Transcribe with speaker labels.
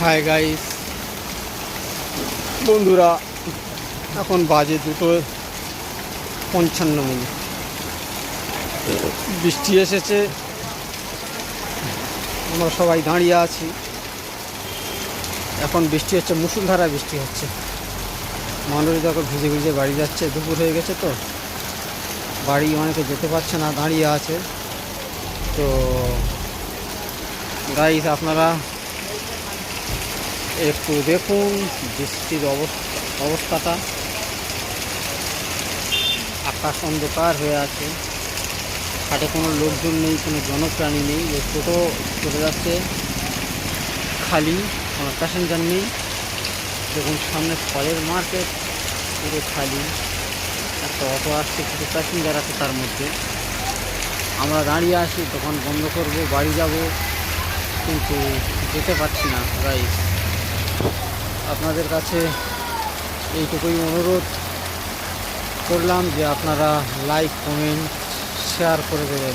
Speaker 1: Hi guys বন্ধুরা, এখন বাজে 2:55। বৃষ্টি এসেছে, আমরা সবাই দাঁড়িয়ে আছি। এখন বৃষ্টি হচ্ছে, মুষলধারা বৃষ্টি হচ্ছে। মানুষ দেখো ভিজে ভিজে বাড়ি যাচ্ছে। দুপুর হয়ে গেছে তো বাড়ি অনেকে যেতে পারছে না, দাঁড়িয়ে আছে। তো গাইস, আপনারা একটু দেখুন বৃষ্টির অবস্থাটা। আকাশ অন্ধকার হয়ে আছে, হাটে কোনো লোকজন নেই, কোনো জনপ্রাণী নেই। যে টোটো চলে যাচ্ছে খালি, কোনো প্যাসেঞ্জার নেই। দেখুন সামনে ফলের মার্কেট, পুরো খালি। একটা অটো আসছে, কিছু প্যাসেঞ্জার আছে তার মধ্যে। আমরা দাঁড়িয়ে আছি, দোকান বন্ধ করব, বাড়ি যাব, কিন্তু যেতে পারছি না। গাইস, আপনাদের কাছে এইটুকুই অনুরোধ করলাম যে আপনারা লাইক, কমেন্ট, শেয়ার করে দেবেন।